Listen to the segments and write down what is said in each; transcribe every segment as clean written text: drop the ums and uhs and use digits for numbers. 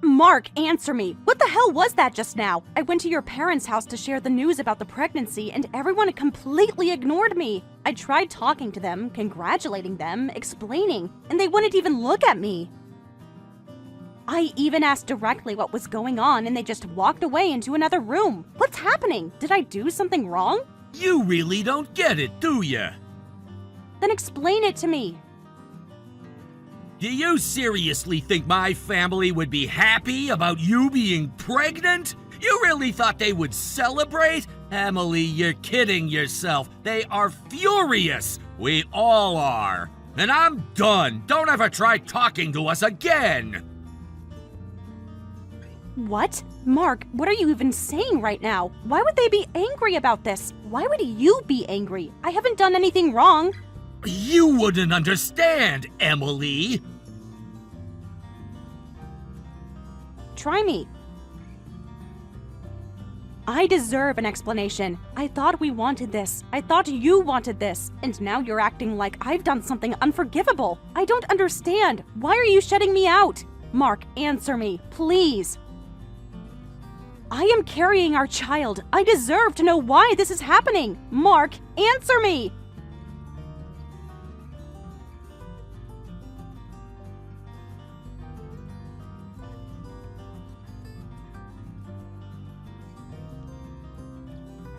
Mark, answer me. What the hell was that just now? I went to your parents' house to share the news about the pregnancy, and everyone completely ignored me. I tried talking to them, congratulating them, explaining, and they wouldn't even look at me. I even asked directly what was going on, and they just walked away into another room. What's happening? Did I do something wrong? You really don't get it, do ya? Then explain it to me. Do you seriously think my family would be happy about you being pregnant? You really thought they would celebrate? Emily, you're kidding yourself. They are furious. We all are. And I'm done. Don't ever try talking to us again. What? Mark, what are you even saying right now? Why would they be angry about this? Why would you be angry? I haven't done anything wrong. You wouldn't understand, Emily. Try me. I deserve an explanation. I thought we wanted this. I thought you wanted this. And now you're acting like I've done something unforgivable. I don't understand. Why are you shutting me out? Mark, answer me, please. I am carrying our child. I deserve to know why this is happening. Mark, answer me.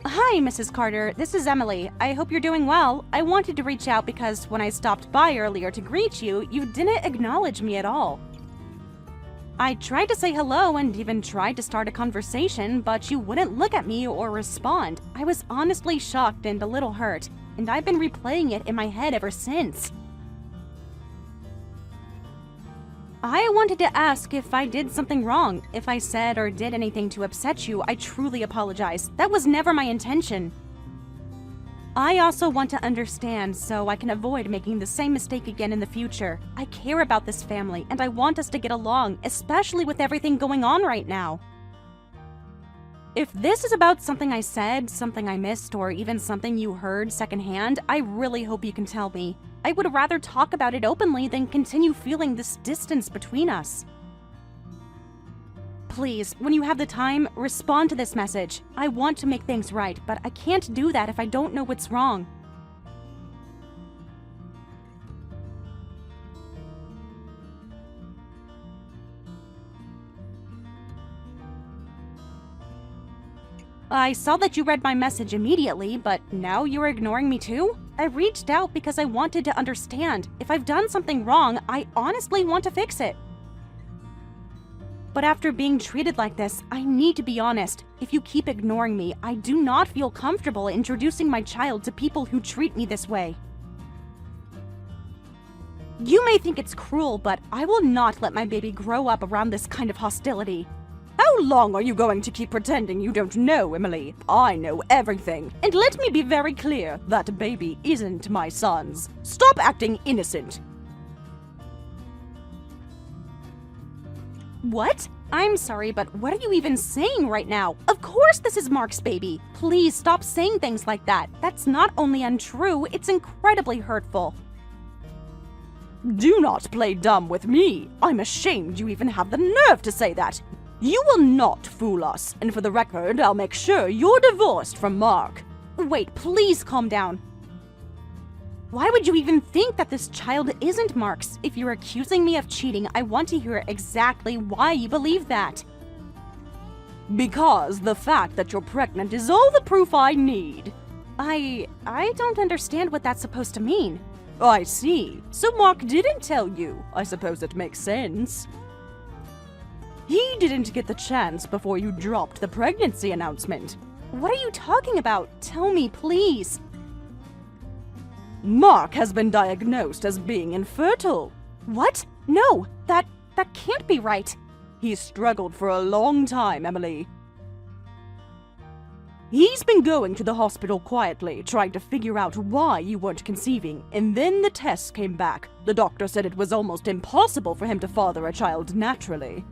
Hi, Mrs. Carter. This is Emily. I hope you're doing well. I wanted to reach out because when I stopped by earlier to greet you, you didn't acknowledge me at all. I tried to say hello and even tried to start a conversation, but you wouldn't look at me or respond. I was honestly shocked and a little hurt, and I've been replaying it in my head ever since. I wanted to ask if I did something wrong. If I said or did anything to upset you, I truly apologize. That was never my intention. I also want to understand so I can avoid making the same mistake again in the future. I care about this family and I want us to get along, especially with everything going on right now. If this is about something I said, something I missed, or even something you heard secondhand, I really hope you can tell me. I would rather talk about it openly than continue feeling this distance between us. Please, when you have the time, respond to this message. I want to make things right, but I can't do that if I don't know what's wrong. I saw that you read my message immediately, but now you're ignoring me too? I reached out because I wanted to understand. If I've done something wrong, I honestly want to fix it. But after being treated like this, I need to be honest. If you keep ignoring me, I do not feel comfortable introducing my child to people who treat me this way. You may think it's cruel, but I will not let my baby grow up around this kind of hostility. How long are you going to keep pretending you don't know, Emily? I know everything. And let me be very clear, that baby isn't my son's. Stop acting innocent. What? I'm sorry, but what are you even saying right now? Of course this is Mark's baby. Please stop saying things like that. That's not only untrue, it's incredibly hurtful. Do not play dumb with me. I'm ashamed you even have the nerve to say that. You will not fool us, and for the record, I'll make sure you're divorced from Mark. Wait, please calm down. Why would you even think that this child isn't Mark's? If you're accusing me of cheating, I want to hear exactly why you believe that. Because the fact that you're pregnant is all the proof I need. I don't understand what that's supposed to mean. I see. So Mark didn't tell you. I suppose it makes sense. He didn't get the chance before you dropped the pregnancy announcement. What are you talking about? Tell me, please. Mark has been diagnosed as being infertile. What? No, that can't be right. He's struggled for a long time, Emily. He's been going to the hospital quietly, trying to figure out why you weren't conceiving, and then the tests came back. The doctor said it was almost impossible for him to father a child naturally.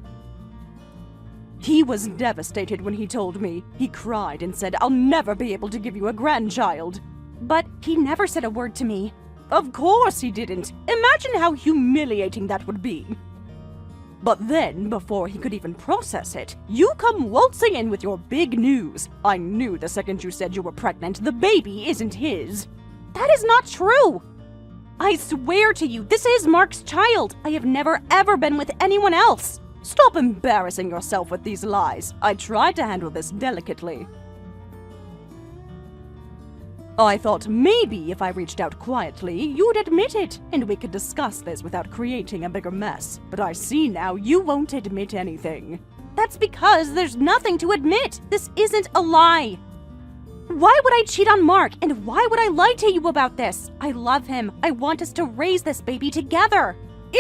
He was devastated when he told me. He cried and said, "I'll never be able to give you a grandchild." But he never said a word to me. Of course he didn't. Imagine how humiliating that would be. But then, before he could even process it, you come waltzing in with your big news. I knew the second you said you were pregnant, the baby isn't his. That is not true! I swear to you, this is Mark's child. I have never ever been with anyone else. Stop embarrassing yourself with these lies. I tried to handle this delicately. I thought maybe if I reached out quietly, you'd admit it, and we could discuss this without creating a bigger mess. But I see now you won't admit anything. That's because there's nothing to admit. This isn't a lie. Why would I cheat on Mark, and why would I lie to you about this? I love him. I want us to raise this baby together.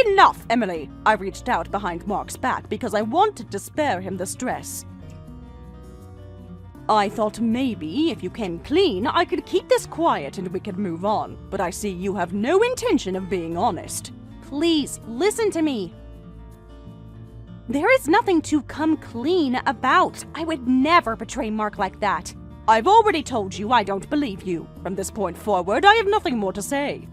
Enough, Emily. I reached out behind Mark's back because I wanted to spare him the stress. I thought maybe if you came clean, I could keep this quiet and we could move on. But I see you have no intention of being honest. Please, listen to me. There is nothing to come clean about. I would never betray Mark like that. I've already told you I don't believe you. From this point forward, I have nothing more to say.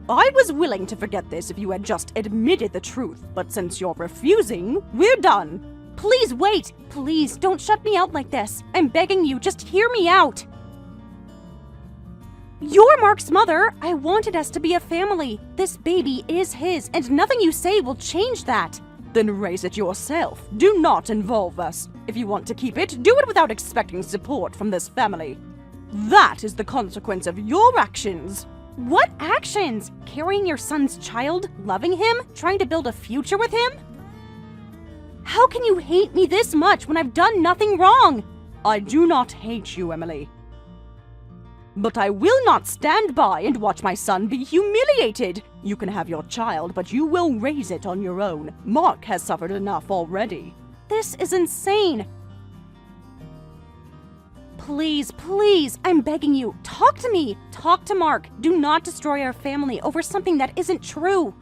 I was willing to forget this if you had just admitted the truth, but since you're refusing, we're done. Please wait! Please, don't shut me out like this. I'm begging you, just hear me out. You're Mark's mother. I wanted us to be a family. This baby is his, and nothing you say will change that. Then raise it yourself. Do not involve us. If you want to keep it, do it without expecting support from this family. That is the consequence of your actions. What actions? Carrying your son's child? Loving him? Trying to build a future with him? How can you hate me this much when I've done nothing wrong? I do not hate you, Emily. But I will not stand by and watch my son be humiliated. You can have your child, but you will raise it on your own. Mark has suffered enough already. This is insane. Please, please, I'm begging you, talk to me. Talk to Mark. Do not destroy our family over something that isn't true.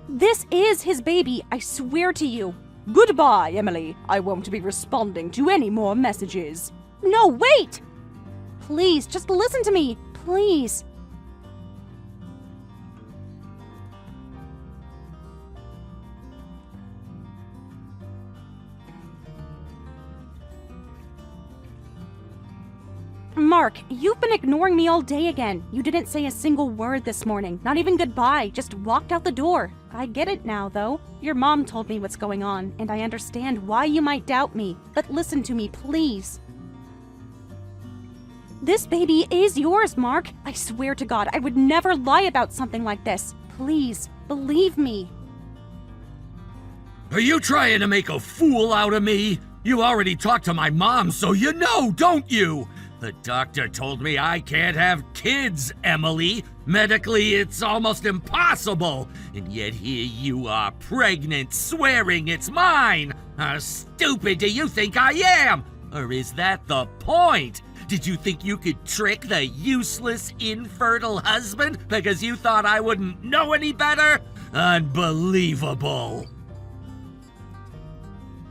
This is his baby, I swear to you. Goodbye, Emily. I won't be responding to any more messages. No, wait! Please, just listen to me. Please. Mark, you've been ignoring me all day again. You didn't say a single word this morning, not even goodbye, just walked out the door. I get it now, though. Your mom told me what's going on, and I understand why you might doubt me. But listen to me, please. This baby is yours, Mark. I swear to God, I would never lie about something like this. Please, believe me. Are you trying to make a fool out of me? You already talked to my mom, so you know, don't you? The doctor told me I can't have kids, Emily. Medically, it's almost impossible. And yet here you are, pregnant, swearing it's mine. How stupid do you think I am? Or is that the point? Did you think you could trick the useless, infertile husband because you thought I wouldn't know any better? Unbelievable.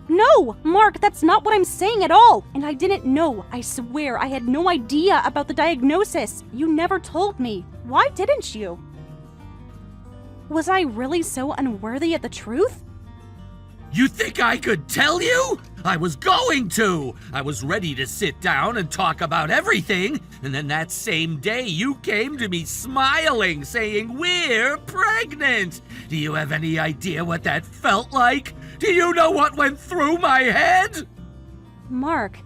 No, Mark, that's not what I'm saying at all. And I didn't know. I swear I had no idea about the diagnosis. You never told me. Why didn't you? Was I really so unworthy of the truth? You think I could tell you? I was going to. I was ready to sit down and talk about everything. And then that same day you came to me smiling, saying, "We're pregnant." Do you have any idea what that felt like? Do you know what went through my head? Mark.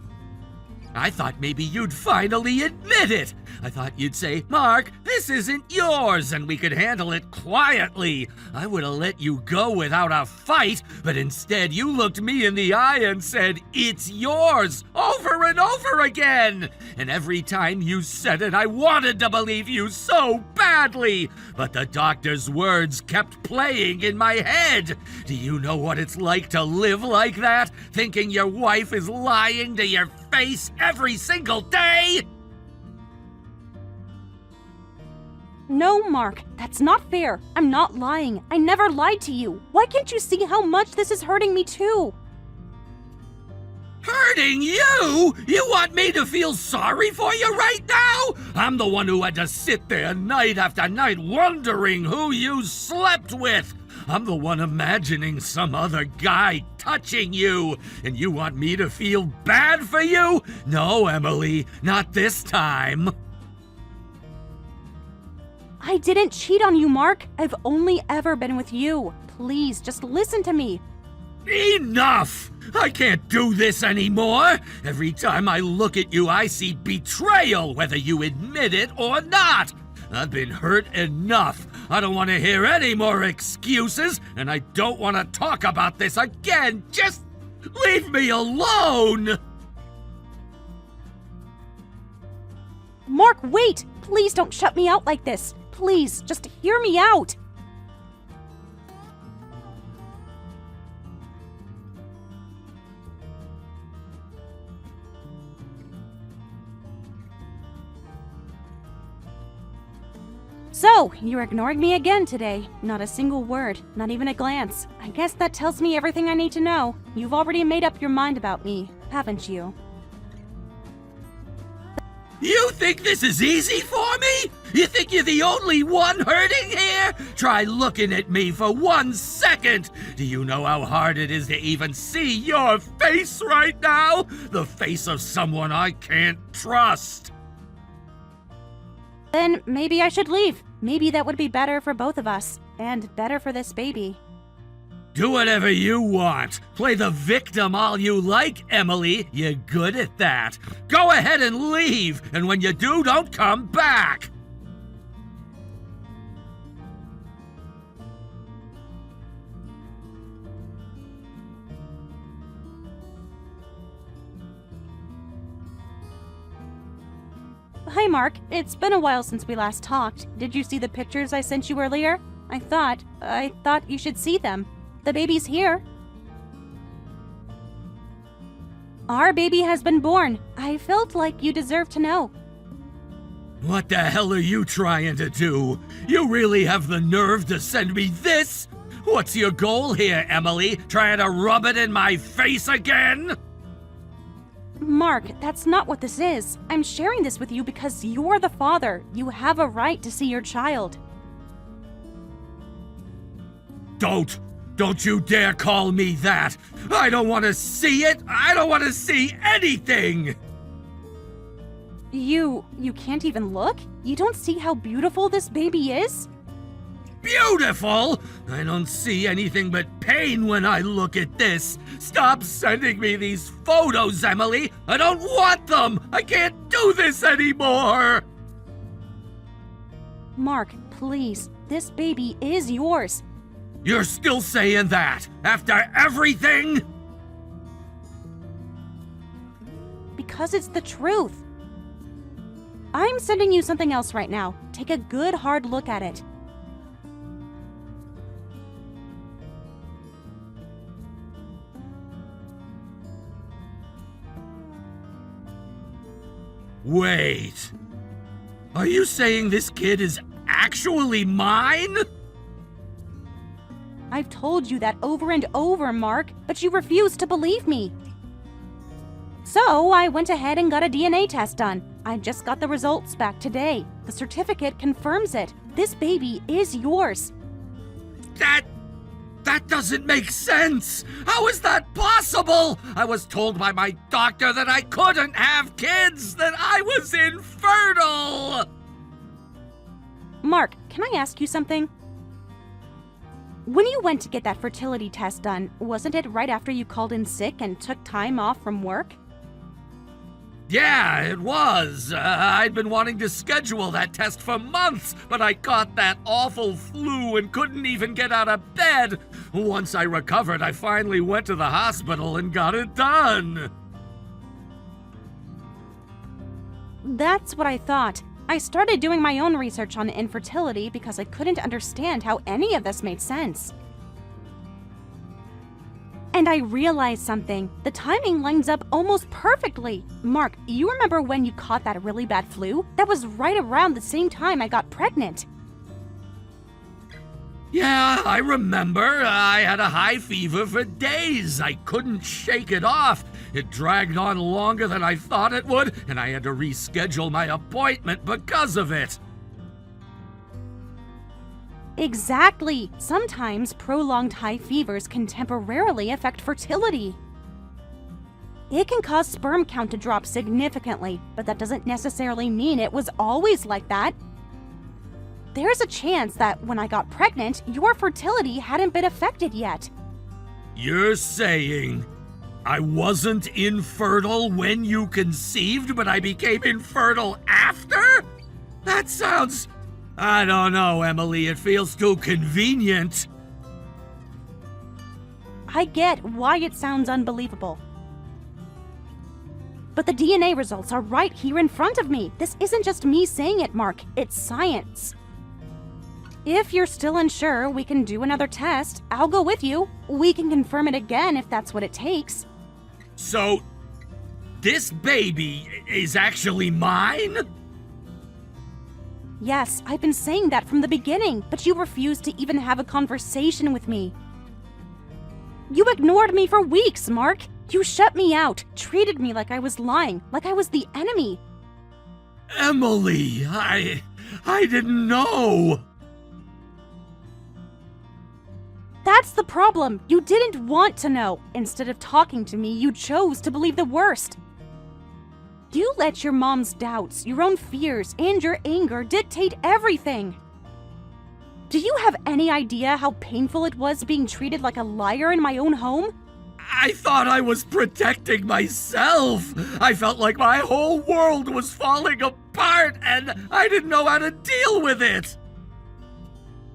I thought maybe you'd finally admit it. I thought you'd say, "Mark, this isn't yours," and we could handle it quietly. I would have let you go without a fight, but instead you looked me in the eye and said, "It's yours," over and over again. And every time you said it, I wanted to believe you so badly. But the doctor's words kept playing in my head. Do you know what it's like to live like that, thinking your wife is lying to your face every single day? No, Mark, that's not fair. I'm not lying. I never lied to you. Why can't you see how much this is hurting me too? Hurting you? You want me to feel sorry for you right now? I'm the one who had to sit there night after night wondering who you slept with. I'm the one imagining some other guy touching you, and you want me to feel bad for you? No, Emily, not this time. I didn't cheat on you, Mark. I've only ever been with you. Please, just listen to me. Enough! I can't do this anymore. Every time I look at you, I see betrayal, whether you admit it or not. I've been hurt enough. I don't want to hear any more excuses, and I don't want to talk about this again. Just leave me alone! Mark, wait! Please don't shut me out like this. Please, just hear me out. So, you're ignoring me again today. Not a single word, not even a glance. I guess that tells me everything I need to know. You've already made up your mind about me, haven't you? You think this is easy for me? You think you're the only one hurting here? Try looking at me for 1 second. Do you know how hard it is to even see your face right now? The face of someone I can't trust. Then maybe I should leave. Maybe that would be better for both of us, and better for this baby. Do whatever you want. Play the victim all you like, Emily. You're good at that. Go ahead and leave, and when you do, don't come back. Hi, Mark. It's been a while since we last talked. Did you see the pictures I sent you earlier? I thought you should see them. The baby's here. Our baby has been born. I felt like you deserved to know. What the hell are you trying to do? You really have the nerve to send me this? What's your goal here, Emily? Trying to rub it in my face again? Mark, that's not what this is. I'm sharing this with you because you're the father. You have a right to see your child. Don't you dare call me that! I don't want to see it! I don't want to see anything! You can't even look? You don't see how beautiful this baby is? Beautiful! I don't see anything but pain when I look at this. Stop sending me these photos, Emily! I don't want them! I can't do this anymore! Mark, please, this baby is yours. You're still saying that? After everything? Because it's the truth. I'm sending you something else right now. Take a good hard look at it. Wait. Are you saying this kid is actually mine? I've told you that over and over, Mark, but you refuse to believe me. So I went ahead and got a DNA test done. I just got the results back today. The certificate confirms it. This baby is yours. That doesn't make sense! How is that possible? I was told by my doctor that I couldn't have kids, that I was infertile! Mark, can I ask you something? When you went to get that fertility test done, wasn't it right after you called in sick and took time off from work? Yeah, it was. I'd been wanting to schedule that test for months, but I caught that awful flu and couldn't even get out of bed. Once I recovered, I finally went to the hospital and got it done. That's what I thought. I started doing my own research on infertility because I couldn't understand how any of this made sense. And I realized something. The timing lines up almost perfectly. Mark, you remember when you caught that really bad flu? That was right around the same time I got pregnant. Yeah, I remember. I had a high fever for days. I couldn't shake it off. It dragged on longer than I thought it would, and I had to reschedule my appointment because of it. Exactly. Sometimes prolonged high fevers can temporarily affect fertility. It can cause sperm count to drop significantly, but that doesn't necessarily mean it was always like that. There's a chance that when I got pregnant, your fertility hadn't been affected yet. You're saying I wasn't infertile when you conceived, but I became infertile after? That sounds... I don't know, Emily. It feels too convenient. I get why it sounds unbelievable. But the DNA results are right here in front of me. This isn't just me saying it, Mark. It's science. If you're still unsure, we can do another test. I'll go with you. We can confirm it again if that's what it takes. So, this baby is actually mine? Yes, I've been saying that from the beginning, but you refused to even have a conversation with me. You ignored me for weeks, Mark. You shut me out, treated me like I was lying, like I was the enemy. Emily, I didn't know. That's the problem. You didn't want to know. Instead of talking to me, you chose to believe the worst. You let your mom's doubts, your own fears, and your anger dictate everything. Do you have any idea how painful it was being treated like a liar in my own home? I thought I was protecting myself. I felt like my whole world was falling apart and I didn't know how to deal with it.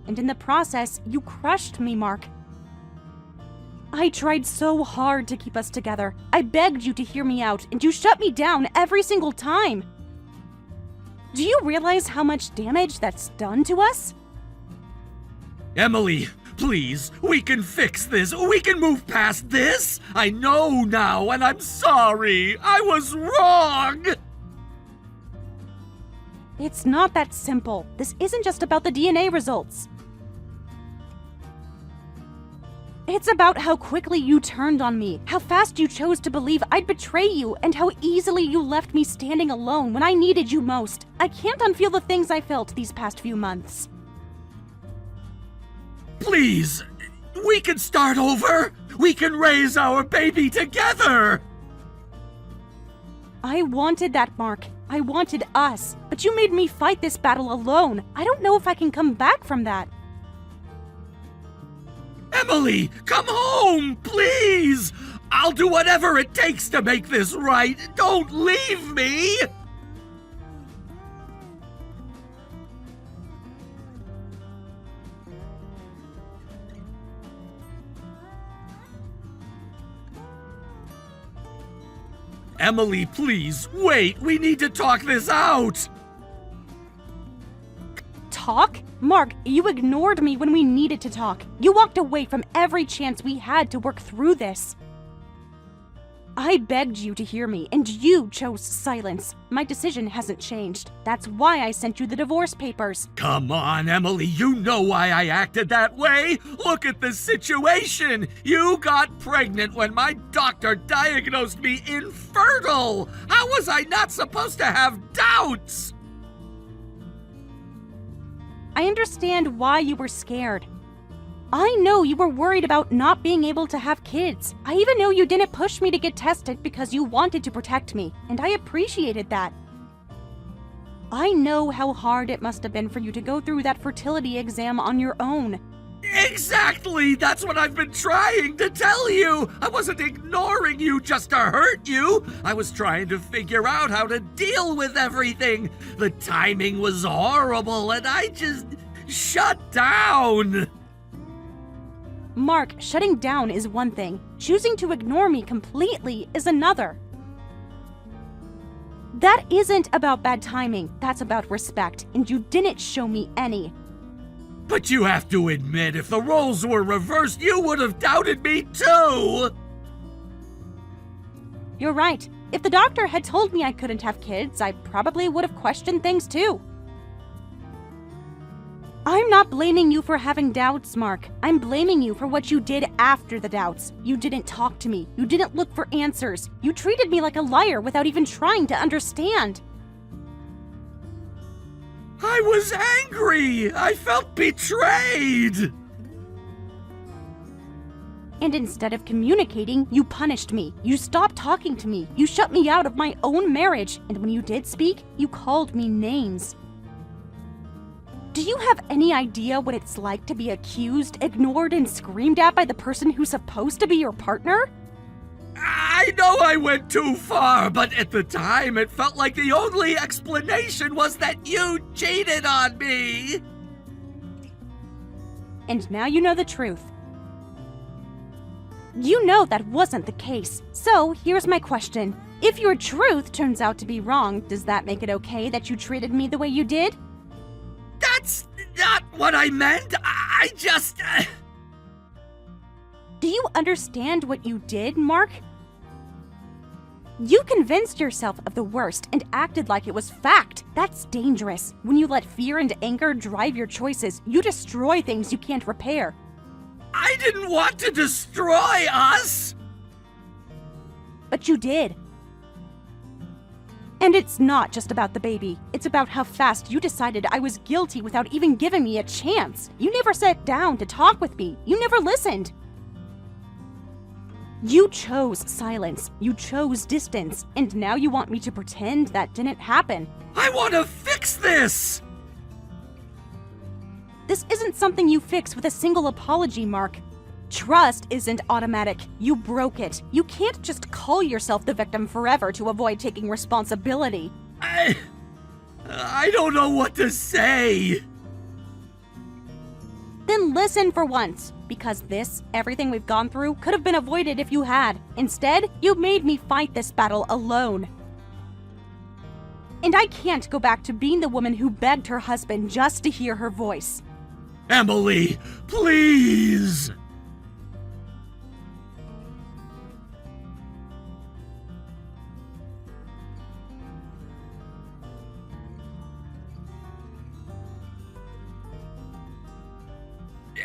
And in the process, you crushed me, Mark. I tried so hard to keep us together. I begged you to hear me out, and you shut me down every single time. Do you realize how much damage that's done to us? Emily, please, we can fix this. We can move past this. I know now, and I'm sorry. I was wrong. It's not that simple. This isn't just about the DNA results. It's about how quickly you turned on me, how fast you chose to believe I'd betray you, and how easily you left me standing alone when I needed you most. I can't unfeel the things I felt these past few months. Please, we can start over. We can raise our baby together. I wanted that, Mark. I wanted us. But you made me fight this battle alone. I don't know if I can come back from that. Emily, come home, please! I'll do whatever it takes to make this right. Don't leave me! Emily, please, wait. We need to talk this out. Talk? Mark, you ignored me when we needed to talk. You walked away from every chance we had to work through this. I begged you to hear me, and you chose silence. My decision hasn't changed. That's why I sent you the divorce papers. Come on, Emily, you know why I acted that way. Look at the situation. You got pregnant when my doctor diagnosed me infertile. How was I not supposed to have doubts? I understand why you were scared. I know you were worried about not being able to have kids. I even know you didn't push me to get tested because you wanted to protect me, and I appreciated that. I know how hard it must have been for you to go through that fertility exam on your own. Exactly! That's what I've been trying to tell you! I wasn't ignoring you just to hurt you! I was trying to figure out how to deal with everything! The timing was horrible and I just shut down! Mark, shutting down is one thing. Choosing to ignore me completely is another. That isn't about bad timing. That's about respect, and you didn't show me any. But you have to admit, if the roles were reversed, you would have doubted me too! You're right. If the doctor had told me I couldn't have kids, I probably would have questioned things too. I'm not blaming you for having doubts, Mark. I'm blaming you for what you did after the doubts. You didn't talk to me. You didn't look for answers. You treated me like a liar without even trying to understand. I was angry! I felt betrayed! And instead of communicating, you punished me. You stopped talking to me. You shut me out of my own marriage. And when you did speak, you called me names. Do you have any idea what it's like to be accused, ignored, and screamed at by the person who's supposed to be your partner? I know I went too far, but at the time it felt like the only explanation was that you cheated on me! And now you know the truth. You know that wasn't the case. So here's my question. If your truth turns out to be wrong, does that make it okay that you treated me the way you did? That's not what I meant. I just... Do you understand what you did, Mark? You convinced yourself of the worst and acted like it was fact. That's dangerous. When you let fear and anger drive your choices, you destroy things you can't repair. I didn't want to destroy us! But you did. And it's not just about the baby. It's about how fast you decided I was guilty without even giving me a chance. You never sat down to talk with me. You never listened. You chose silence. You chose distance. And now you want me to pretend that didn't happen. I want to fix this! This isn't something you fix with a single apology, Mark. Trust isn't automatic. You broke it. You can't just call yourself the victim forever to avoid taking responsibility. I don't know what to say. Then listen for once, because everything we've gone through, could have been avoided if you had. Instead, you made me fight this battle alone. And I can't go back to being the woman who begged her husband just to hear her voice. Emily, please!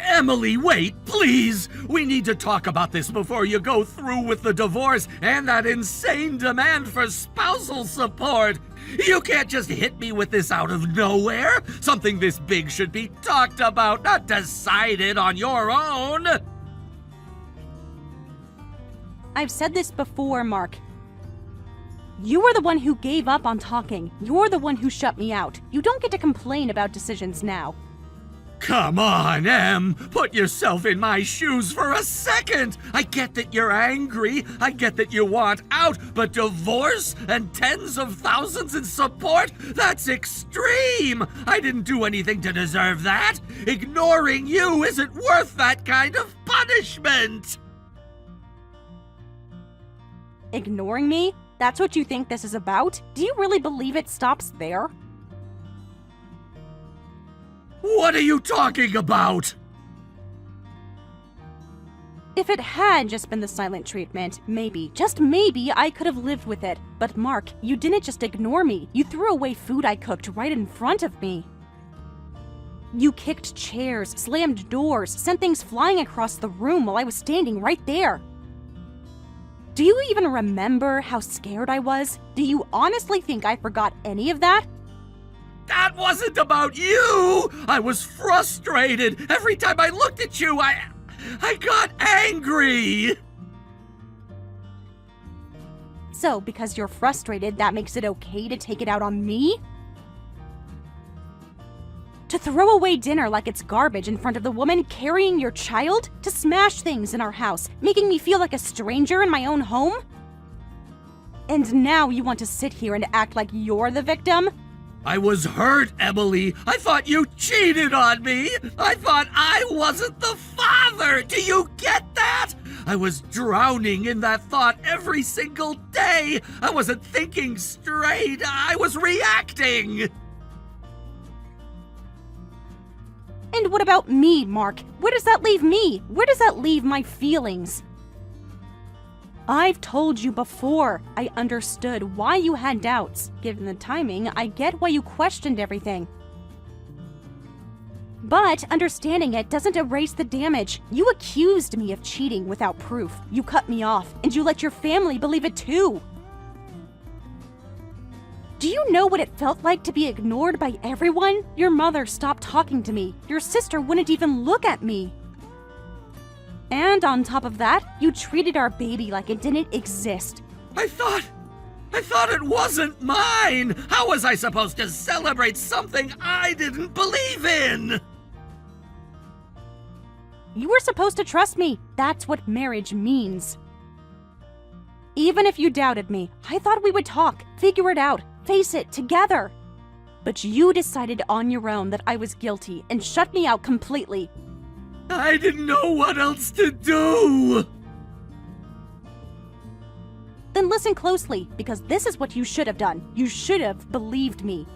Emily, wait, please! We need to talk about this before you go through with the divorce and that insane demand for spousal support! You can't just hit me with this out of nowhere! Something this big should be talked about, not decided on your own! I've said this before, Mark. You were the one who gave up on talking. You're the one who shut me out. You don't get to complain about decisions now. Come on, Em! Put yourself in my shoes for a second! I get that you're angry, I get that you want out, but divorce and tens of thousands in support? That's extreme! I didn't do anything to deserve that! Ignoring you isn't worth that kind of punishment! Ignoring me? That's what you think this is about? Do you really believe it stops there? What are you talking about? If it had just been the silent treatment, maybe, just maybe, I could have lived with it. But Mark, you didn't just ignore me. You threw away food I cooked right in front of me. You kicked chairs, slammed doors, sent things flying across the room while I was standing right there. Do you even remember how scared I was? Do you honestly think I forgot any of that? That wasn't about you! I was frustrated! Every time I looked at you, I got angry! So, because you're frustrated, that makes it okay to take it out on me? To throw away dinner like it's garbage in front of the woman carrying your child? To smash things in our house, making me feel like a stranger in my own home? And now you want to sit here and act like you're the victim? I was hurt, Emily. I thought you cheated on me. I thought I wasn't the father. Do you get that? I was drowning in that thought every single day. I wasn't thinking straight. I was reacting. And what about me, Mark? Where does that leave me? Where does that leave my feelings? I've told you before. I understood why you had doubts. Given the timing, I get why you questioned everything. But understanding it doesn't erase the damage. You accused me of cheating without proof. You cut me off, and you let your family believe it too. Do you know what it felt like to be ignored by everyone? Your mother stopped talking to me. Your sister wouldn't even look at me. And on top of that, you treated our baby like it didn't exist. I thought it wasn't mine! How was I supposed to celebrate something I didn't believe in? You were supposed to trust me. That's what marriage means. Even if you doubted me, I thought we would talk, figure it out, face it together. But you decided on your own that I was guilty and shut me out completely. I didn't know what else to do! Then listen closely, because this is what you should have done. You should have believed me.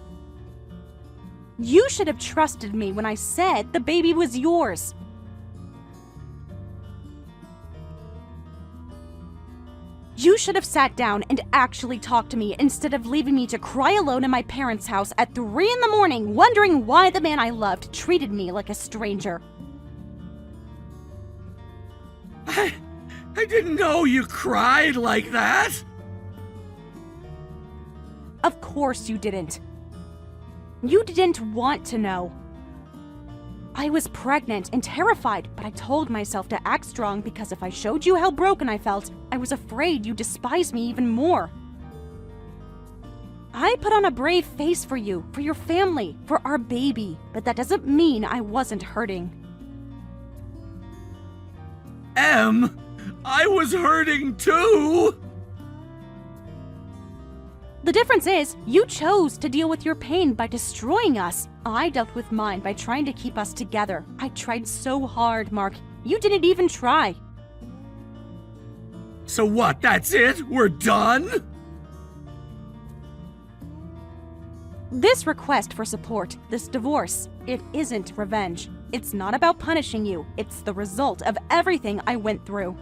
You should have trusted me when I said the baby was yours. You should have sat down and actually talked to me instead of leaving me to cry alone in my parents' house at 3 in the morning, wondering why the man I loved treated me like a stranger. I didn't know you cried like that! Of course you didn't. You didn't want to know. I was pregnant and terrified, but I told myself to act strong because if I showed you how broken I felt, I was afraid you'd despise me even more. I put on a brave face for you, for your family, for our baby, but that doesn't mean I wasn't hurting. Em, I was hurting too! The difference is, you chose to deal with your pain by destroying us. I dealt with mine by trying to keep us together. I tried so hard, Mark. You didn't even try. So what, that's it? We're done? This request for support, this divorce, it isn't revenge. It's not about punishing you. It's the result of everything I went through.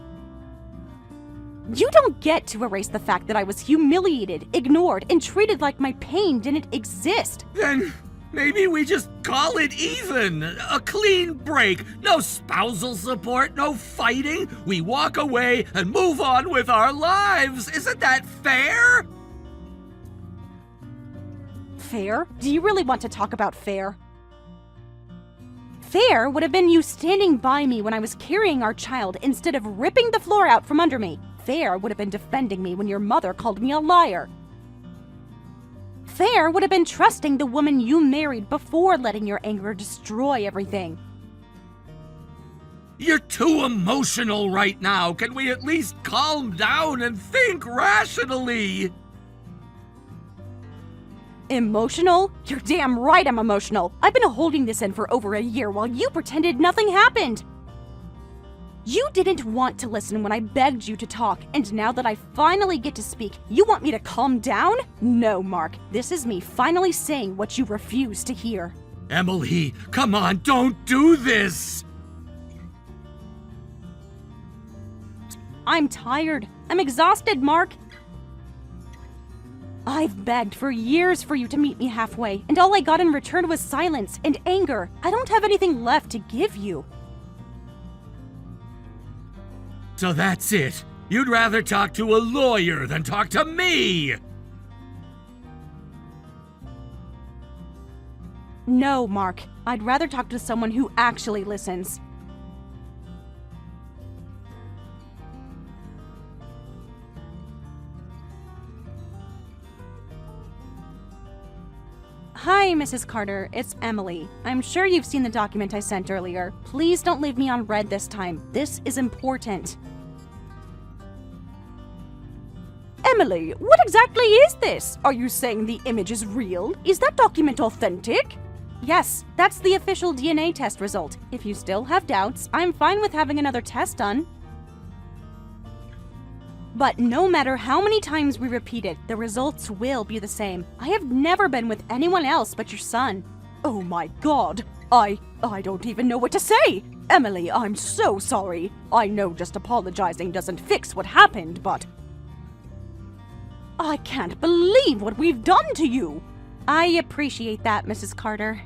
You don't get to erase the fact that I was humiliated, ignored, and treated like my pain didn't exist. Then maybe we just call it even. A clean break. No spousal support, no fighting. We walk away and move on with our lives. Isn't that fair? Fair? Do you really want to talk about fair? Fair would have been you standing by me when I was carrying our child instead of ripping the floor out from under me. Fair would have been defending me when your mother called me a liar. Fair would have been trusting the woman you married before letting your anger destroy everything. You're too emotional right now. Can we at least calm down and think rationally? Emotional? You're damn right I'm emotional. I've been holding this in for over a year while you pretended nothing happened. You didn't want to listen when I begged you to talk, and now that I finally get to speak, you want me to calm down? No, Mark. This is me finally saying what you refuse to hear. Emily, come on, don't do this! I'm tired. I'm exhausted, Mark. I've begged for years for you to meet me halfway, and all I got in return was silence and anger. I don't have anything left to give you. So that's it. You'd rather talk to a lawyer than talk to me! No, Mark. I'd rather talk to someone who actually listens. Hi, Mrs. Carter. It's Emily. I'm sure you've seen the document I sent earlier. Please don't leave me on red this time. This is important. Emily, what exactly is this? Are you saying the image is real? Is that document authentic? Yes, that's the official DNA test result. If you still have doubts, I'm fine with having another test done. But no matter how many times we repeat it, the results will be the same. I have never been with anyone else but your son. Oh my God. I don't even know what to say. Emily, I'm so sorry. I know just apologizing doesn't fix what happened, but I can't believe what we've done to you. I appreciate that, Mrs. Carter.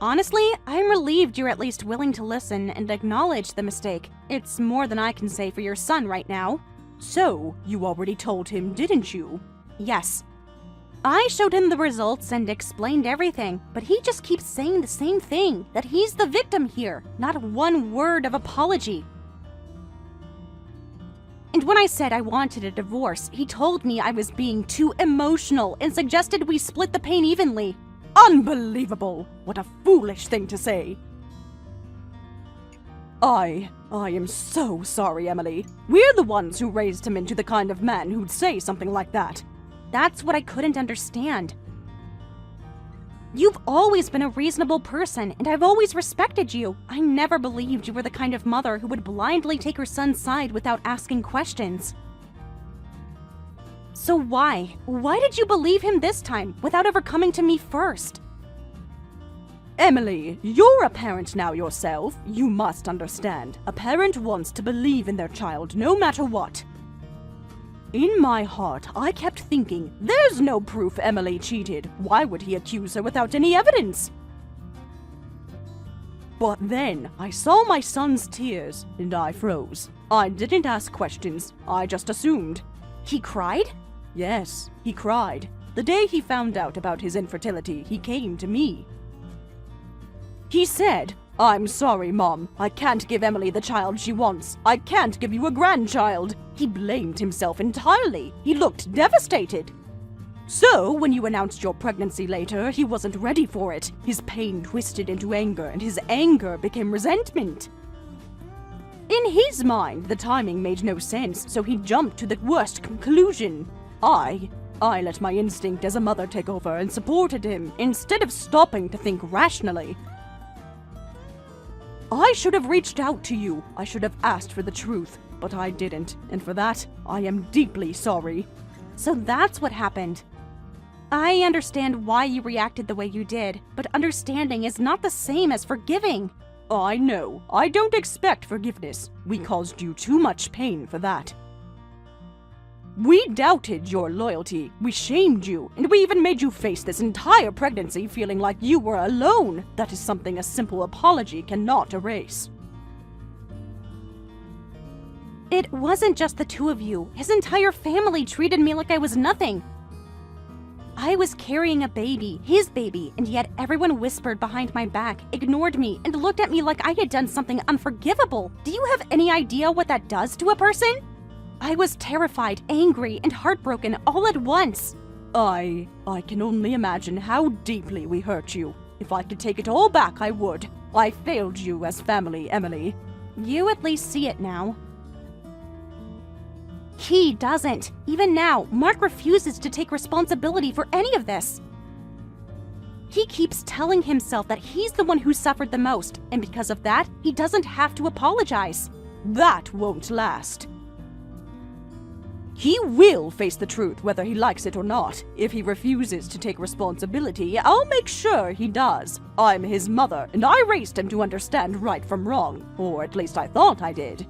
Honestly, I'm relieved you're at least willing to listen and acknowledge the mistake. It's more than I can say for your son right now. So, you already told him, didn't you? Yes. I showed him the results and explained everything, but he just keeps saying the same thing, that he's the victim here, not one word of apology. And when I said I wanted a divorce, he told me I was being too emotional and suggested we split the pain evenly. Unbelievable! What a foolish thing to say. I am so sorry, Emily. We're the ones who raised him into the kind of man who'd say something like that. That's what I couldn't understand. You've always been a reasonable person, and I've always respected you. I never believed you were the kind of mother who would blindly take her son's side without asking questions. So why? Why did you believe him this time, without ever coming to me first? Emily, you're a parent now yourself. You must understand. A parent wants to believe in their child no matter what. In my heart, I kept thinking, there's no proof Emily cheated. Why would he accuse her without any evidence? But then, I saw my son's tears, and I froze. I didn't ask questions. I just assumed. He cried? Yes, he cried. The day he found out about his infertility, he came to me. He said, "I'm sorry, Mom. I can't give Emily the child she wants. I can't give you a grandchild." He blamed himself entirely. He looked devastated. So, when you announced your pregnancy later, he wasn't ready for it. His pain twisted into anger, and his anger became resentment. In his mind, the timing made no sense, so he jumped to the worst conclusion. I let my instinct as a mother take over and supported him, instead of stopping to think rationally. I should have reached out to you. I should have asked for the truth, but I didn't, and for that, I am deeply sorry. So that's what happened. I understand why you reacted the way you did, but understanding is not the same as forgiving. I know. I don't expect forgiveness. We caused you too much pain for that. We doubted your loyalty, we shamed you, and we even made you face this entire pregnancy feeling like you were alone. That is something a simple apology cannot erase. It wasn't just the two of you. His entire family treated me like I was nothing. I was carrying a baby, his baby, and yet everyone whispered behind my back, ignored me, and looked at me like I had done something unforgivable. Do you have any idea what that does to a person? I was terrified, angry, and heartbroken all at once. I can only imagine how deeply we hurt you. If I could take it all back, I would. I failed you as family, Emily. You at least see it now. He doesn't. Even now, Mark refuses to take responsibility for any of this. He keeps telling himself that he's the one who suffered the most, and because of that, he doesn't have to apologize. That won't last. He will face the truth whether he likes it or not. If he refuses to take responsibility, I'll make sure he does. I'm his mother, and I raised him to understand right from wrong. Or at least I thought I did.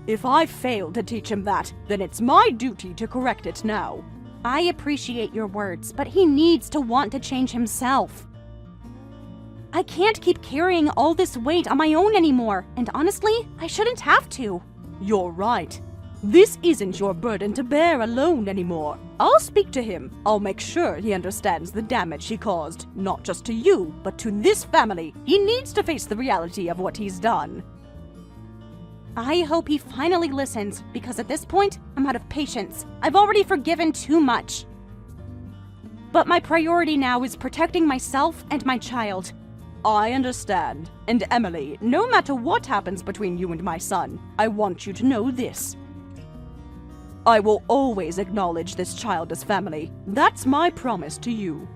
If I failed to teach him that, then it's my duty to correct it now. I appreciate your words, but he needs to want to change himself. I can't keep carrying all this weight on my own anymore, and honestly, I shouldn't have to. You're right. This isn't your burden to bear alone anymore. I'll speak to him. I'll make sure he understands the damage he caused, not just to you, but to this family. He needs to face the reality of what he's done. I hope he finally listens, because at this point, I'm out of patience. I've already forgiven too much. But my priority now is protecting myself and my child. I understand. And Emily, no matter what happens between you and my son, I want you to know this. I will always acknowledge this child as family. That's my promise to you.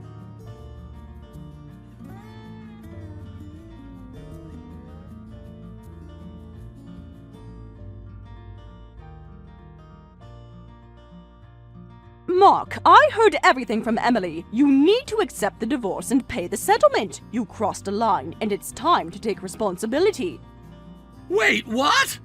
Mark, I heard everything from Emily. You need to accept the divorce and pay the settlement. You crossed a line, and it's time to take responsibility. Wait, what?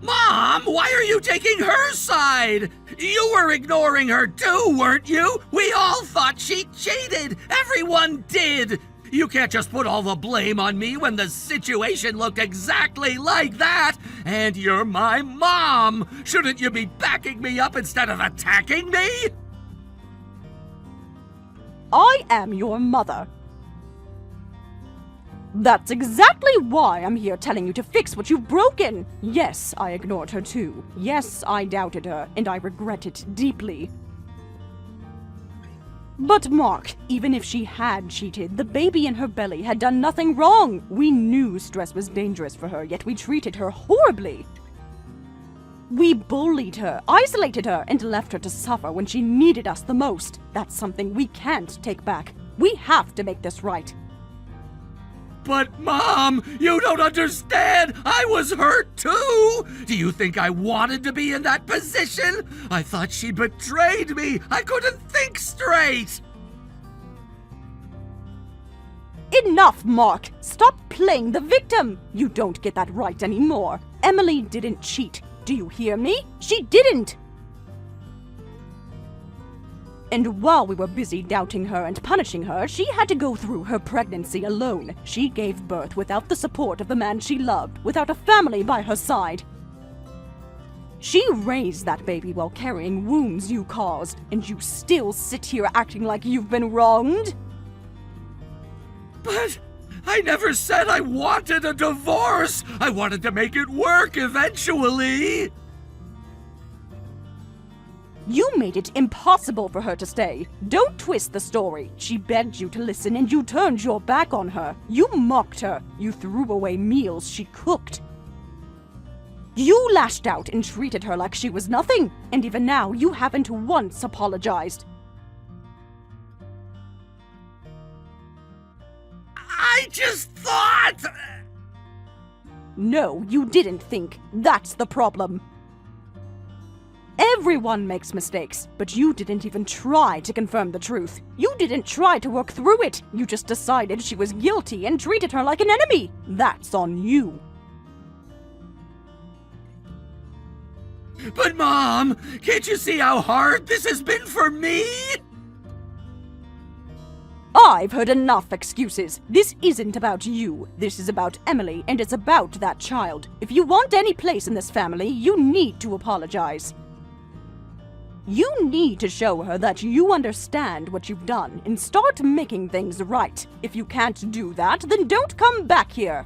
Mom, why are you taking her side? You were ignoring her too, weren't you? We all thought she cheated. Everyone did. You can't just put all the blame on me when the situation looked exactly like that. And you're my mom. Shouldn't you be backing me up instead of attacking me? I am your mother. That's exactly why I'm here telling you to fix what you've broken. Yes, I ignored her too. Yes, I doubted her, and I regret it deeply. But Mark, even if she had cheated, the baby in her belly had done nothing wrong. We knew stress was dangerous for her, yet we treated her horribly. We bullied her, isolated her, and left her to suffer when she needed us the most. That's something we can't take back. We have to make this right. But Mom, you don't understand! I was hurt too! Do you think I wanted to be in that position? I thought she betrayed me! I couldn't think straight! Enough, Mark! Stop playing the victim! You don't get that right anymore. Emily didn't cheat. Do you hear me? She didn't! And while we were busy doubting her and punishing her, she had to go through her pregnancy alone. She gave birth without the support of the man she loved, without a family by her side. She raised that baby while carrying wounds you caused, and you still sit here acting like you've been wronged? But I never said I wanted a divorce! I wanted to make it work eventually! You made it impossible for her to stay. Don't twist the story. She begged you to listen and you turned your back on her. You mocked her. You threw away meals she cooked. You lashed out and treated her like she was nothing. And even now, you haven't once apologized. I just thought... No, you didn't think. That's the problem. Everyone makes mistakes, but you didn't even try to confirm the truth. You didn't try to work through it. You just decided she was guilty and treated her like an enemy. That's on you. But Mom, can't you see how hard this has been for me? I've heard enough excuses. This isn't about you. This is about Emily, and it's about that child. If you want any place in this family, you need to apologize. You need to show her that you understand what you've done and start making things right. If you can't do that, then don't come back here.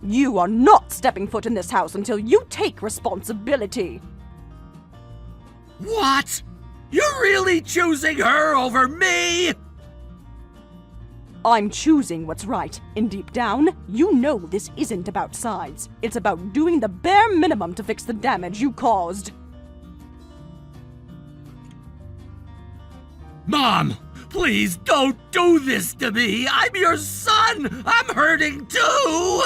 You are not stepping foot in this house until you take responsibility. What? You're really choosing her over me? I'm choosing what's right, and deep down, you know this isn't about sides. It's about doing the bare minimum to fix the damage you caused. Mom, please don't do this to me! I'm your son! I'm hurting too!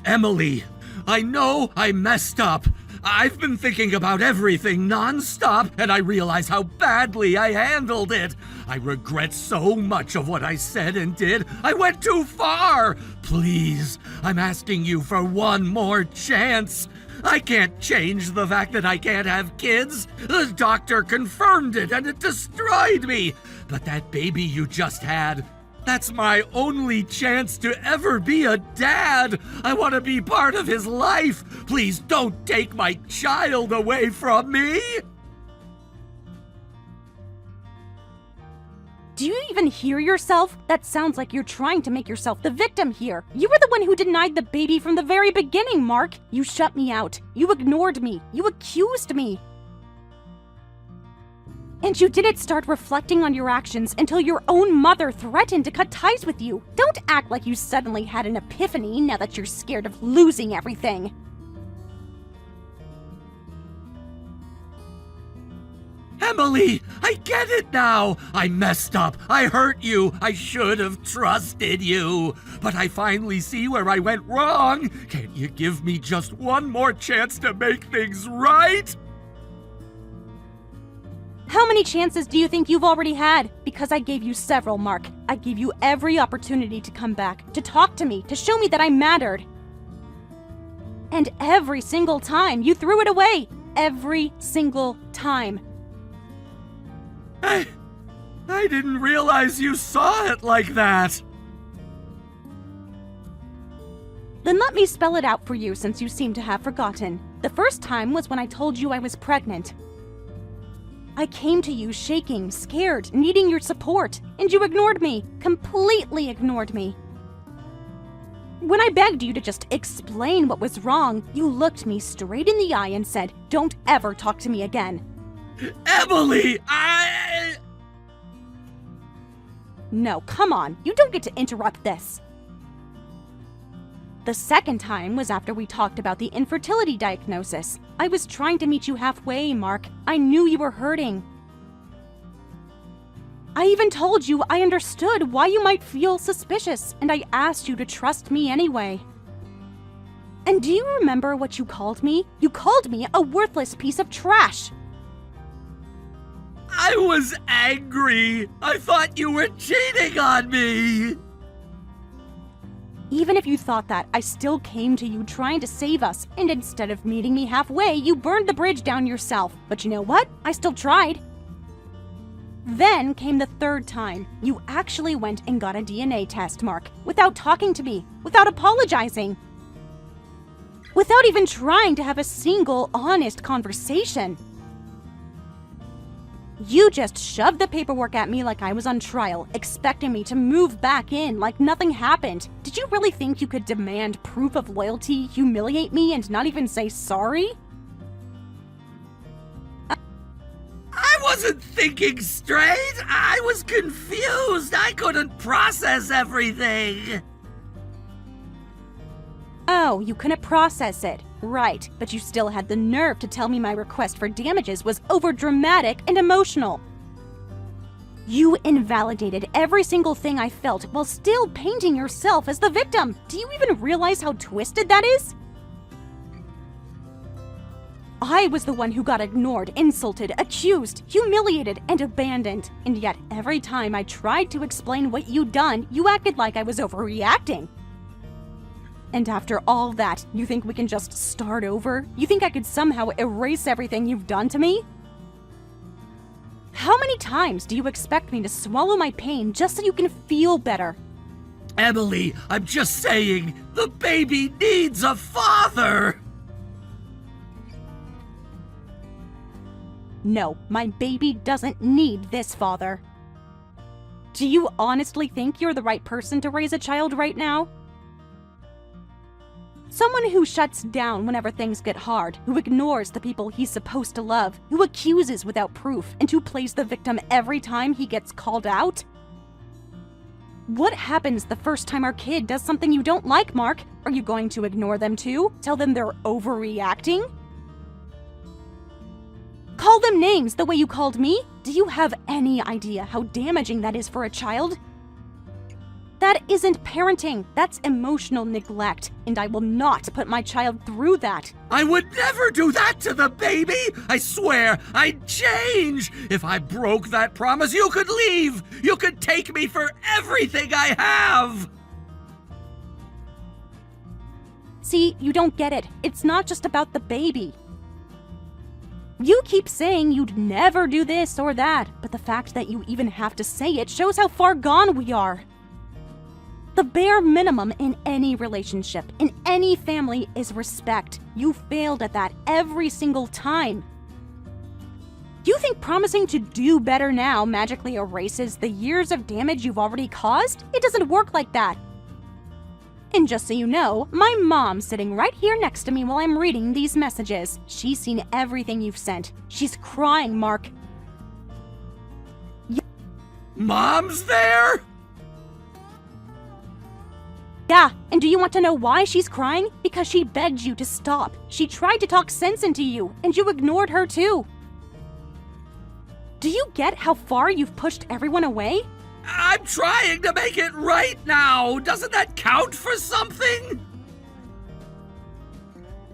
Emily, I know I messed up. I've been thinking about everything non-stop, and I realize how badly I handled it. I regret so much of what I said and did. I went too far. Please, I'm asking you for one more chance. I can't change the fact that I can't have kids. The doctor confirmed it, and it destroyed me. But that baby you just had, that's my only chance to ever be a dad. I want to be part of his life. Please don't take my child away from me. Do you even hear yourself? That sounds like you're trying to make yourself the victim here. You were the one who denied the baby from the very beginning, Mark. You shut me out. You ignored me. You accused me. And you didn't start reflecting on your actions until your own mother threatened to cut ties with you. Don't act like you suddenly had an epiphany now that you're scared of losing everything. Emily, I get it now. I messed up. I hurt you. I should have trusted you. But I finally see where I went wrong. Can't you give me just one more chance to make things right? How many chances do you think you've already had? Because I gave you several, Mark. I gave you every opportunity to come back, to talk to me, to show me that I mattered. And every single time, you threw it away. Every single time. I didn't realize you saw it like that. Then let me spell it out for you since you seem to have forgotten. The first time was when I told you I was pregnant. I came to you shaking, scared, needing your support, and you ignored me, completely ignored me. When I begged you to just explain what was wrong, you looked me straight in the eye and said, "Don't ever talk to me again." Emily, No, come on, you don't get to interrupt this. The second time was after we talked about the infertility diagnosis. I was trying to meet you halfway, Mark. I knew you were hurting. I even told you I understood why you might feel suspicious, and I asked you to trust me anyway. And do you remember what you called me? You called me a worthless piece of trash. I was angry. I thought you were cheating on me. Even if you thought that, I still came to you trying to save us, and instead of meeting me halfway, you burned the bridge down yourself. But you know what? I still tried. Then came the third time. You actually went and got a DNA test, Mark, without talking to me, without apologizing, without even trying to have a single honest conversation. You just shoved the paperwork at me like I was on trial, expecting me to move back in like nothing happened. Did you really think you could demand proof of loyalty, humiliate me, and not even say sorry? I wasn't thinking straight. I was confused. I couldn't process everything. Oh, you couldn't process it. Right, but you still had the nerve to tell me my request for damages was overdramatic and emotional. You invalidated every single thing I felt while still painting yourself as the victim. Do you even realize how twisted that is? I was the one who got ignored, insulted, accused, humiliated, and abandoned. And yet, every time I tried to explain what you'd done, you acted like I was overreacting. And after all that, you think we can just start over? You think I could somehow erase everything you've done to me? How many times do you expect me to swallow my pain just so you can feel better? Emily, I'm just saying, the baby needs a father. No, my baby doesn't need this father. Do you honestly think you're the right person to raise a child right now? Someone who shuts down whenever things get hard, who ignores the people he's supposed to love, who accuses without proof, and who plays the victim every time he gets called out? What happens the first time our kid does something you don't like, Mark? Are you going to ignore them too? Tell them they're overreacting? Call them names the way you called me? Do you have any idea how damaging that is for a child? That isn't parenting, that's emotional neglect, and I will not put my child through that. I would never do that to the baby. I swear, I'd change. If I broke that promise, you could leave. You could take me for everything I have. See, you don't get it. It's not just about the baby. You keep saying you'd never do this or that, but the fact that you even have to say it shows how far gone we are. The bare minimum in any relationship, in any family, is respect. You failed at that every single time. You think promising to do better now magically erases the years of damage you've already caused? It doesn't work like that. And just so you know, my mom's sitting right here next to me while I'm reading these messages. She's seen everything you've sent. She's crying, Mark. Mom's there? Yeah, and do you want to know why she's crying? Because she begged you to stop. She tried to talk sense into you, and you ignored her too. Do you get how far you've pushed everyone away? I'm trying to make it right now. Doesn't that count for something?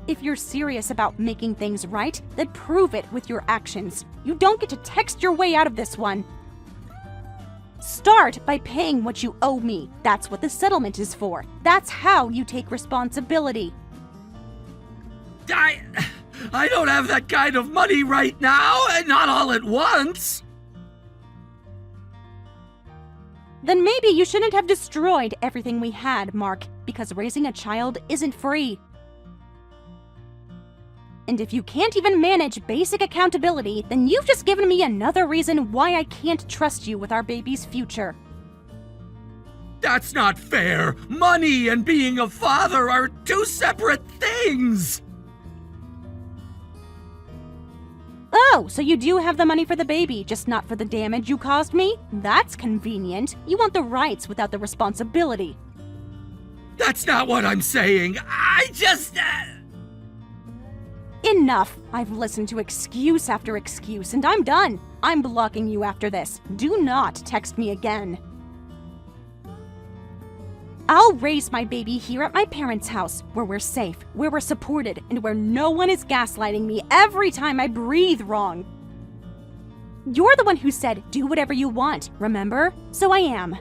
If you're serious about making things right, then prove it with your actions. You don't get to text your way out of this one. Start by paying what you owe me. That's what the settlement is for. That's how you take responsibility. I don't have that kind of money right now, and not all at once. Then maybe you shouldn't have destroyed everything we had, Mark, because raising a child isn't free. And if you can't even manage basic accountability, then you've just given me another reason why I can't trust you with our baby's future. That's not fair. Money and being a father are two separate things. Oh, so you do have the money for the baby, just not for the damage you caused me? That's convenient. You want the rights without the responsibility. That's not what I'm saying. I just... Enough! I've listened to excuse after excuse, and I'm done. I'm blocking you after this. Do not text me again. I'll raise my baby here at my parents' house, where we're safe, where we're supported, and where no one is gaslighting me every time I breathe wrong. You're the one who said, do whatever you want, remember? So I am.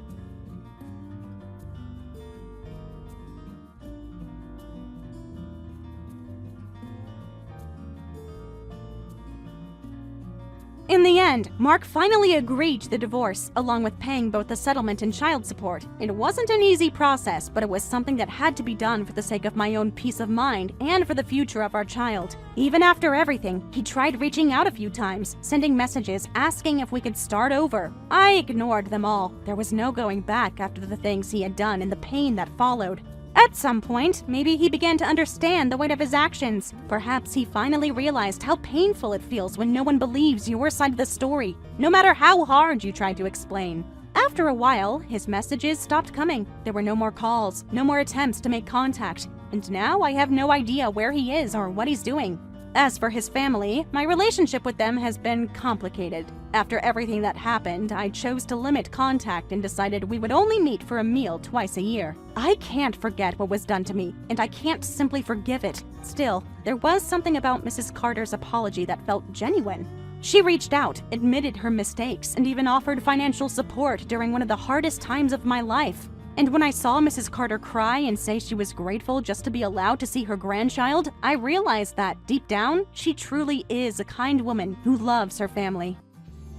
In the end, Mark finally agreed to the divorce, along with paying both the settlement and child support. It wasn't an easy process, but it was something that had to be done for the sake of my own peace of mind and for the future of our child. Even after everything, he tried reaching out a few times, sending messages asking if we could start over. I ignored them all. There was no going back after the things he had done and the pain that followed. At some point, maybe he began to understand the weight of his actions. Perhaps he finally realized how painful it feels when no one believes your side of the story, no matter how hard you try to explain. After a while, his messages stopped coming. There were no more calls, no more attempts to make contact, and now I have no idea where he is or what he's doing. As for his family, my relationship with them has been complicated. After everything that happened, I chose to limit contact and decided we would only meet for a meal twice a year. I can't forget what was done to me, and I can't simply forgive it. Still, there was something about Mrs. Carter's apology that felt genuine. She reached out, admitted her mistakes, and even offered financial support during one of the hardest times of my life. And when I saw Mrs. Carter cry and say she was grateful just to be allowed to see her grandchild, I realized that, deep down, she truly is a kind woman who loves her family.